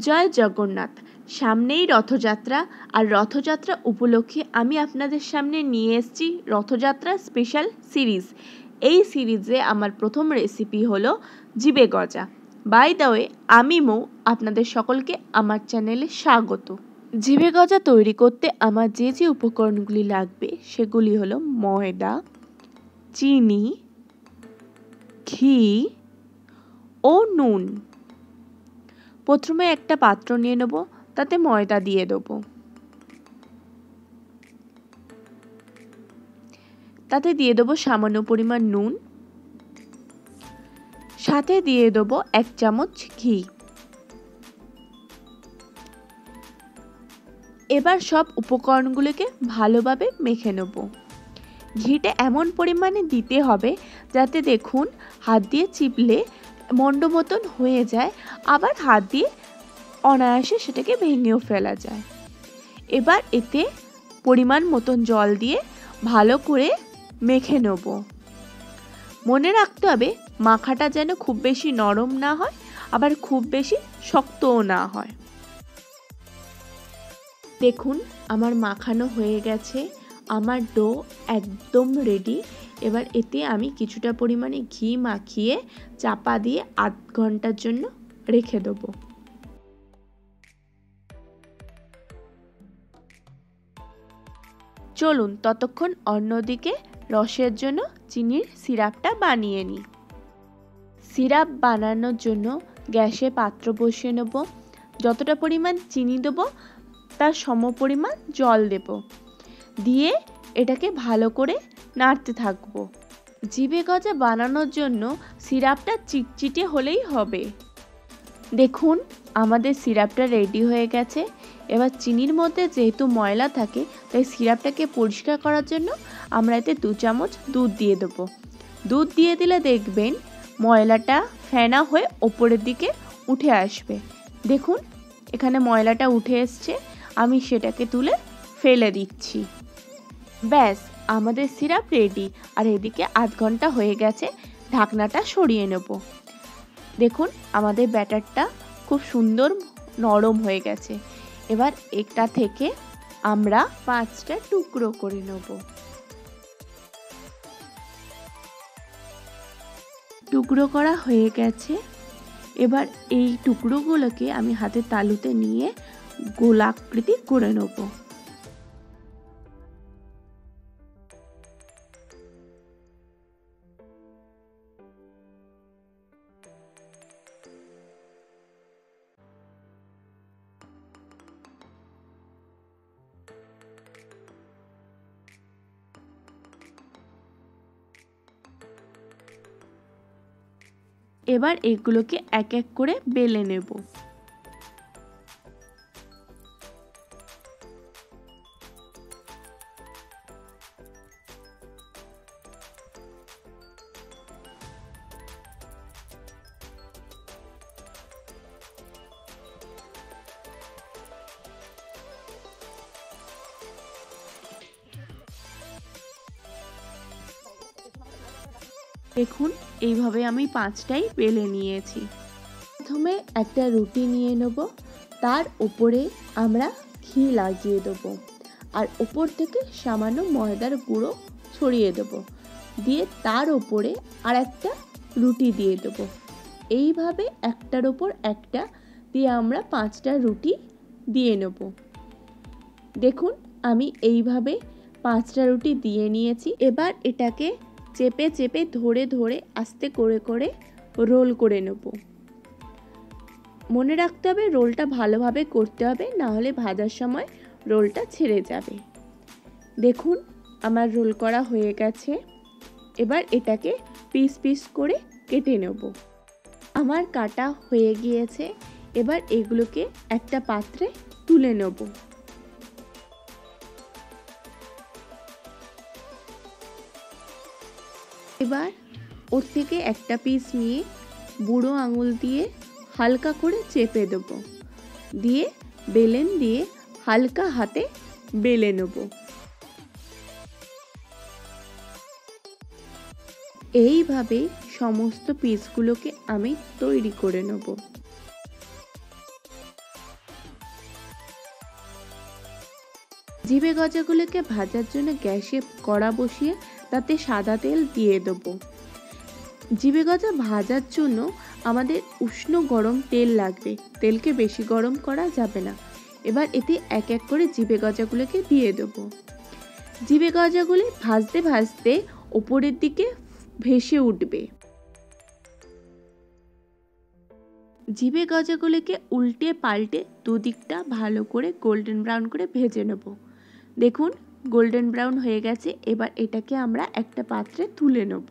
জয় জগন্নাথ। সামনেই রথযাত্রা, আর রথযাত্রা উপলক্ষে আমি আপনাদের সামনে নিয়ে এসেছি রথযাত্রা স্পেশাল সিরিজ। এই সিরিজে আমার প্রথম রেসিপি হলো জিবে গজা। বাই দ্য ওয়ে, আমি মৌ, আপনাদের সকলকে আমার চ্যানেলে স্বাগত। জিবে গজা তৈরি করতে আমার যে যে উপকরণগুলি লাগবে সেগুলি হলো ময়দা, চিনি, ঘি ও নুন। প্রথমে একটা পাত্র নিয়ে নেব, তাতে ময়দা দিয়ে দেবো, তাতে দিয়ে দেবো সামান্য পরিমাণ নুন, সাথে দিয়ে দেবো 1 চামচ ঘি। এবার সব উপকরণগুলোকে ভালোভাবে মেখে নেব। ঘিটা এমন পরিমাণে দিতে হবে যাতে দেখুন হাত দিয়ে চিপলে মন্ড মতন হয়ে যায়, আবার হাত দিয়ে অনায়াসে সেটাকে ভেঙেও ফেলা যায়। এবার এতে পরিমাণ মতন জল দিয়ে ভালো করে মেখে নেব। মনে রাখতে হবে মাখাটা যেন খুব বেশি নরম না হয়, আবার খুব বেশি শক্তও না হয়। দেখুন আমার মাখানো হয়ে গেছে, আমার ডো একদম রেডি। এবার এতে আমি কিছুটা পরিমাণে ঘি মাখিয়ে চাপা দিয়ে 8 ঘন্টার জন্য রেখে দেবো। চলুন ততক্ষণ অন্যদিকে রসের জন্য চিনির সিরাপটা বানিয়ে নিই। সিরাপ বানানোর জন্য গ্যাসে পাত্র বসিয়ে নেব। যতটা পরিমাণ চিনি দেবো তার সমপরিমাণ জল দেব, দিয়ে এটাকে ভালো করে নাড়তে থাকবো। জিবে গজা বানানোর জন্য সিরাপটা চিটচিটে হলেই হবে। দেখুন আমাদের সিরাপটা রেডি হয়ে গেছে। এবার চিনির মধ্যে যেহেতু ময়লা থাকে, তাই সিরাপটাকে পরিষ্কার করার জন্য আমরা এতে 2 চামচ দুধ দিয়ে দেবো। দুধ দিয়ে দিলে দেখবেন ময়লাটা ফেনা হয়ে ওপরের দিকে উঠে আসবে। দেখুন এখানে ময়লাটা উঠে এসছে, আমি সেটাকে তুলে ফেলে দিচ্ছি। ব্যাস আমাদের সিরাপ রেডি। আর এদিকে 8 ঘন্টা হয়ে গেছে, ঢাকনাটা সরিয়ে নেব। দেখুন আমাদের ব্যাটারটা খুব সুন্দর নরম হয়ে গেছে। এবার এটা থেকে আমরা 5টা টুকরো করে নেব। টুকরো করা হয়ে গেছে। এবার এই টুকরোগুলোকে আমি হাতের তালুতে নিয়ে গোলাকৃতি করে নেব। এবার এগুলোকে এক এক করে বেলে নেব। দেখুন এইভাবে আমি 5টাই বেলে নিয়েছি। প্রথমে একটা রুটি নিয়ে নেব, তার উপরে আমরা ঘি লাগিয়ে দেব, আর উপর থেকে সামান্য ময়দার গুঁড়ো ছড়িয়ে দেব, দিয়ে তার উপরে আর একটা রুটি দিয়ে দেব। এইভাবে একটার ওপর একটা দিয়ে আমরা 5টা রুটি দিয়ে নেব। দেখুন আমি এইভাবে 5টা রুটি দিয়ে নিয়েছি। এবার এটাকে চেপে চেপে ধরে ধরে আস্তে করে করে রোল করে নেব। মনে রাখতে হবে রোলটা ভালোভাবে করতে হবে, না হলে ভাজার সময় রোলটা ছেড়ে যাবে। দেখুন আমার রোল করা হয়ে গেছে। এবার এটাকে পিস পিস করে কেটে নেব। আমার কাটা হয়ে গিয়েছে। এবার এগুলোকে একটা পাত্রে তুলে নেব। এবার ওর থেকে একটা পিস নিয়ে বুড়ো আঙুল দিয়ে হালকা করে চেপে দেব, দিয়ে বেলেন দিয়ে হালকা হাতে বেলে নেব। এইভাবে সমস্ত পিসগুলোকে আমি তৈরি করে নেব। জিভে গজাগুলোকে ভাজার জন্য গ্যাসে কড়া বসিয়ে তাতে সাদা তেল দিয়ে দেবো। জিভে গজা ভাজার জন্য আমাদের উষ্ণ গরম তেল লাগবে, তেলকে বেশি গরম করা যাবে না। এবার এতে এক এক করে জিভে গজাগুলোকে দিয়ে দেবো। জিভে গজাগুলি ভাজতে ভাজতে ওপরের দিকে ভেসে উঠবে। জিভে গজাগুলিকে উল্টে পাল্টে দুদিকটা ভালো করে গোল্ডেন ব্রাউন করে ভেজে নেব। দেখুন গোল্ডেন ব্রাউন হয়ে গেছে। এবার এটাকে আমরা একটা পাত্রে তুলে নেব।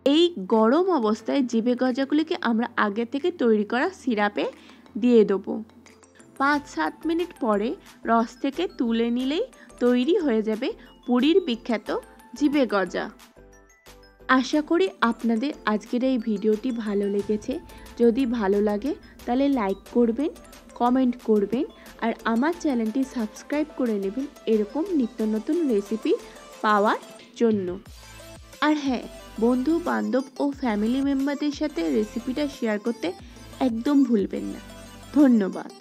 এই গরম অবস্থায় জিভে গজাগুলিকে আমরা আগে থেকে তৈরি করা সিরাপে দিয়ে দেবো। 5-7 মিনিট পরে রস থেকে তুলে নিলেই তৈরি হয়ে যাবে পুরীর বিখ্যাত জিভে গজা। আশা করি আপনাদের আজকের এই ভিডিওটি ভালো লেগেছে। যদি ভালো লাগে তাহলে লাইক করবেন, কমেন্ট করবেন আর আমার চ্যানেলটি সাবস্ক্রাইব করে নেবেন এরকম নিত্য নতুন রেসিপি পাওয়ার জন্য। আর হ্যাঁ, বন্ধু বান্ধব ও ফ্যামিলি মেম্বারদের সাথে রেসিপিটা শেয়ার করতে একদম ভুলবেন না। ধন্যবাদ।